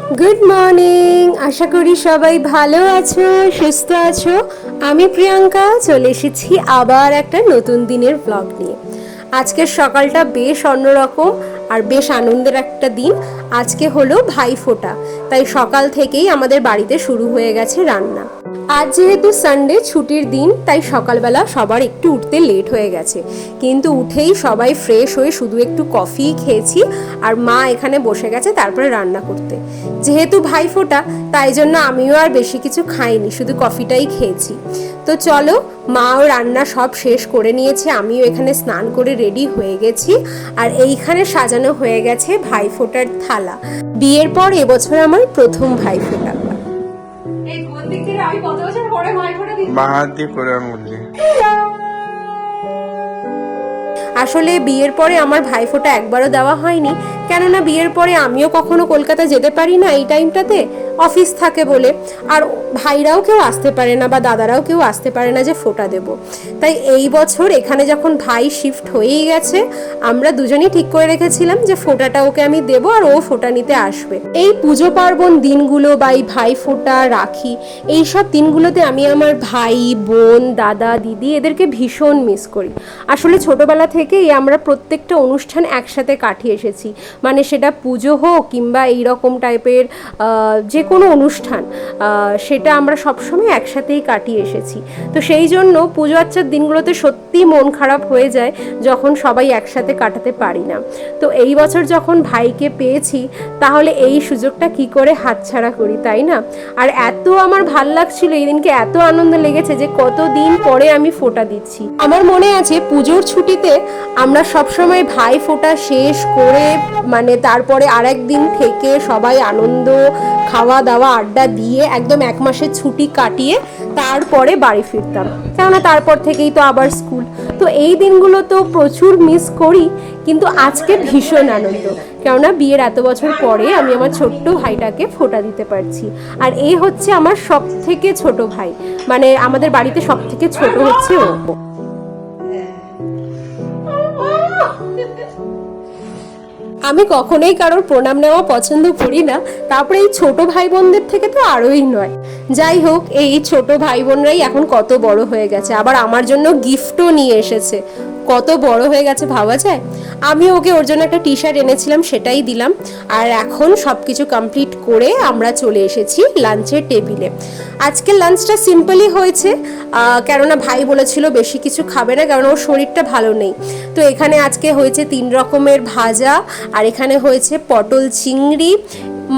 Good morning, আশা করি সবাই ভালো আছো, সুস্থ আছো। আমি প্রিয়াঙ্কা চলে এসেছি আবার একটা নতুন দিনের ব্লগ নিয়ে। আজকের সকালটা বেশ অন্যরকম আর বেশ আনন্দের একটা দিন। আজকে হলো ভাইফোঁটা, তাই সকাল থেকেই আমাদের বাড়িতে শুরু হয়ে গেছে রান্না। আজ যেহেতু সানডে ছুটির দিন, তাই সকালবেলা সবার একটু উঠতে লেট হয়ে গেছে, কিন্তু উঠেই সবাই ফ্রেশ হয়ে শুধু একটু কফি খেয়েছি আর মা এখানে বসে গেছে তারপরে রান্না করতে। যেহেতু ভাইফোঁটা তাই জন্য আমিও আর বেশি কিছু খাইনি, শুধু কফিটাই খেয়েছি। তো চলো, মাও রান্না সব শেষ করে নিয়েছে, আমিও এখানে স্নান করে রেডি হয়ে গেছি। আর এইখানে সাজানো হয়ে গেছে ভাইফোঁটার থালা। বিয়ের পর এবছর আমার প্রথম ভাইফোঁটা। আসলে বিয়ের পরে আমার ভাইফোঁটা একবারও দেওয়া হয়নি, কেননা বিয়ের পরে আমিও কখনো কলকাতা যেতে পারি না এই টাইমটাতে, অফিস থাকে বলে। আর ভাইরাও কেউ আসতে পারে না বা দাদারাও কেউ আসতে পারে না যে ফোঁটা দেব। তাই এই বছর এখানে যখন ভাই শিফট হয়েই গেছে, আমরা দুজনেই ঠিক করে রেখেছিলাম যে ফোঁটাটা ওকে আমি দেব আর ও ফোঁটা নিতে আসবে। এই পুজো পার্বণ দিনগুলো বা এই ভাইফোঁটা, রাখি, এইসব দিনগুলোতে আমি আমার ভাই, বোন, দাদা, দিদি এদেরকে ভীষণ মিস করি। আসলে ছোটবেলা থেকেই আমরা প্রত্যেকটা অনুষ্ঠান একসাথে কাটিয়ে এসেছি, মানে সেটা পুজো হোক কিংবা এইরকম টাইপের যে কোনো অনুষ্ঠান, সেটা আমরা সবসময় একসাথেই কাটিয়ে এসেছি। তো সেই জন্য পুজো আচ্চার দিনগুলোতে সত্যি মন খারাপ হয়ে যায় যখন সবাই একসাথে কাটাতে পারি না। তো এই বছর যখন ভাইকে পেয়েছি, তাহলে এই সুযোগটা কি করে হাতছাড়া করি, তাই না? আর এত আমার ভাল লাগছিল এই দিনকে, এত আনন্দ লেগেছে যে কতদিন পরে আমি ফোঁটা দিচ্ছি। আমার মনে আছে পুজোর ছুটিতে আমরা সবসময় ভাই ফোঁটা শেষ করে, মানে তারপরে আরেক দিন থেকে সবাই আনন্দ, খাওয়া দাওয়া, আড্ডা দিয়ে একদম এক মাসের ছুটি কাটিয়ে তারপরে বাড়ি ফিরতাম, কেননা তারপর থেকেই তো আবার স্কুল। তো এই দিনগুলো তো প্রচুর মিস করি, কিন্তু আজকে ভীষণ আনন্দ, কেননা বিয়ের এত বছর পরে আমি আমার ছোট্ট ভাইটাকে ফোঁটা দিতে পারছি। আর এই হচ্ছে আমার সব থেকে ছোট ভাই, মানে আমাদের বাড়িতে সব থেকে ছোট হচ্ছে ও। আমি কখনোই কারোর প্রণাম নেওয়া পছন্দ করি না, তারপরে এই ছোট ভাই বোনদের থেকে তো আরোই নয়। যাই হোক, এই ছোট ভাই বোনরাই এখন কত বড় হয়ে গেছে, আবার আমার জন্য গিফটও নিয়ে এসেছে। কত বড় হয়ে গেছে ভাবা যায়। আমি ওকে ওর জন্য একটা টি শার্ট এনেছিলাম, সেটাই দিলাম। আর এখন সব কিছু কমপ্লিট করে আমরা চলে এসেছি লাঞ্চের টেবিলে। আজকে লাঞ্চটা সিম্পলই হয়েছে, কেননা ভাই বলেছিল বেশি কিছু খাবে না, কারণ ওর শরীরটা ভালো নেই। তো এখানে আজকে হয়েছে 3 রকমের ভাজা, আর এখানে হয়েছে পটল চিংড়ি,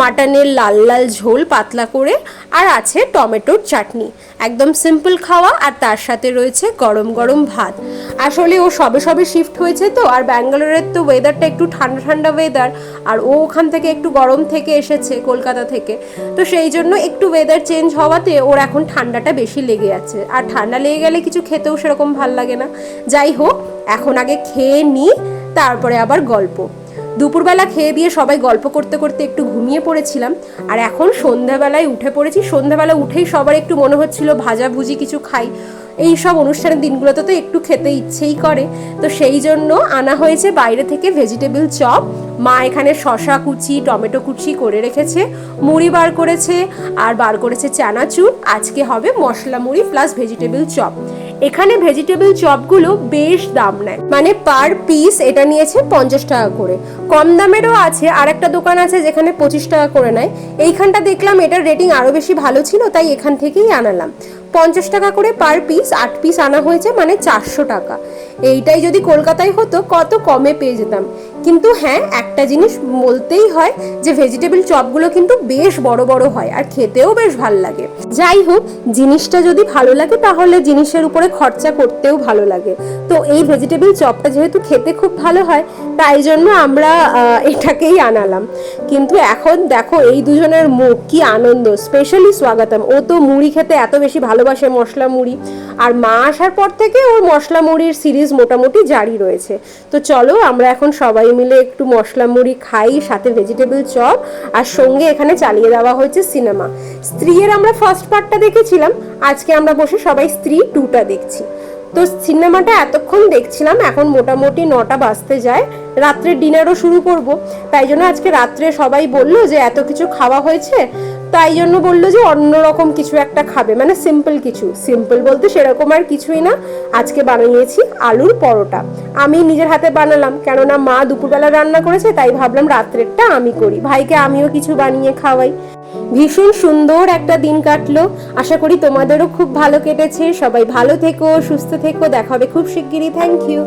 মাটনের লাল লাল ঝোল পাতলা করে, আর আছে টমেটোর চাটনি। একদম সিম্পল খাওয়া, আর তার সাথে রয়েছে গরম গরম ভাত। আসলে ও সবে সবে শিফট হয়েছে তো, আর ব্যাঙ্গালোরের তো ওয়েদারটা একটু ঠান্ডা ঠান্ডা ওয়েদার, আর ও ওখান থেকে একটু গরম থেকে এসেছে কলকাতা থেকে। তো সেই জন্য একটু ওয়েদার চেঞ্জ হওয়াতে ওর এখন ঠান্ডাটা বেশি লেগে যাচ্ছে, আর ঠান্ডা লেগে গেলে কিছু খেতেও সেরকম ভাল লাগে না। যাই হোক, এখন আগে খেয়ে নিই, তারপরে আবার গল্প। দুপুরবেলা খেয়ে দিয়ে সবাই গল্প করতে করতে একটু ঘুমিয়ে পড়েছিলাম, আর এখন সন্ধ্যাবেলায় উঠে পড়েছি। সন্ধ্যাবেলা উঠেই সবার একটু মনে হচ্ছিল ভাজাভুজি কিছু খাই, এই সব অনুষ্ঠানের দিনগুলোতে তো একটু খেতে ইচ্ছেই করে। তো সেই জন্য আনা হয়েছে বাইরে থেকে ভেজিটেবল চপ। মা এখানে শসা কুচি, টমেটো কুচি করে রেখেছে, মুড়ি বার করেছে, আর বার করেছে চানাচুর। আজকে হবে মশলা মুড়ি প্লাস ভেজিটেবল চপ। এখানে ভেজিটেবল চপগুলো বেশ দাম নেয়, মানে পার পিস এটা নিয়েছে 50 টাকা করে। কম দামেরও আছে, আর একটা দোকান আছে যেখানে 25 টাকা করে নেয়। এইখানটা দেখলাম এটার রেটিং আরও বেশি ভালো ছিল, তাই এখান থেকেই আনালাম। 50 টাকা করে পার পিস, 8 পিস আনা হয়েছে, মানে 400 টাকা। এইটাই যদি কলকাতায় হতো কত কমে পেয়ে যেতাম। কিন্তু হ্যাঁ, একটা জিনিস বলতেই হয় যে ভেজিটেবল চপগুলো কিন্তু বেশ বড় বড় হয়, আর খেতেও বেশ ভালো লাগে। যাই হোক, জিনিসটা যদি ভালো লাগে তাহলে জিনিসের উপরে খরচা করতেও ভালো লাগে। তো এই ভেজিটেবল চপটা যেহেতু খেতে খুব ভালো হয়, তাই জন্য আমরা এটাকেই আনালাম। কিন্তু এখন দেখো এই দুজনের মুখ, কি আনন্দ। স্পেশালি স্বাগতম, ও তো মুড়ি খেতে এত বেশি ভালোবাসে, মশলা মুড়ি। আর মা আসার পর থেকে ওর মশলা মুড়ির সিরিজ মোটামুটি জারি রয়েছে। তো চলো, আমরা এখন সবাই মিলে একটু মশলা মুড়ি খাই, সাথে ভেজিটেবল চপ, আর সঙ্গে এখানে চালিয়ে দেওয়া হয়েছে সিনেমা। স্ত্রীর আমরা ফার্স্ট পার্টটা দেখেছিলাম, আজকে আমরা বসে সবাই স্ত্রী 2টা দেখছি। তো সিনেমাটা এতক্ষণ দেখছিলাম, এখন মোটামুটি 9টা বাজতে যায়, রাত্রের ডিনারও শুরু করব। তাই জন্য আজকে রাত্রে সবাই বললো যে এত কিছু খাওয়া হয়েছে, তাই জন্য বললো যে অন্যরকম কিছু একটা খাবে, মানে সিম্পল কিছু। সিম্পল বলতে সেরকম আর কিছুই না, আজকে বানিয়েছি আলুর পরোটা। আমি নিজের হাতে বানালাম, কেননা মা দুপুরবেলা রান্না করেছে, তাই ভাবলাম রাত্রেরটা আমি করি, ভাইকে আমিও কিছু বানিয়ে খাওয়াই। ভীষণ সুন্দর একটা দিন কাটলো, আশা করি তোমাদেরও খুব ভালো কেটেছে। সবাই ভালো থেকো, সুস্থ থেকো, দেখা হবে খুব শিগগিরই। Thank you.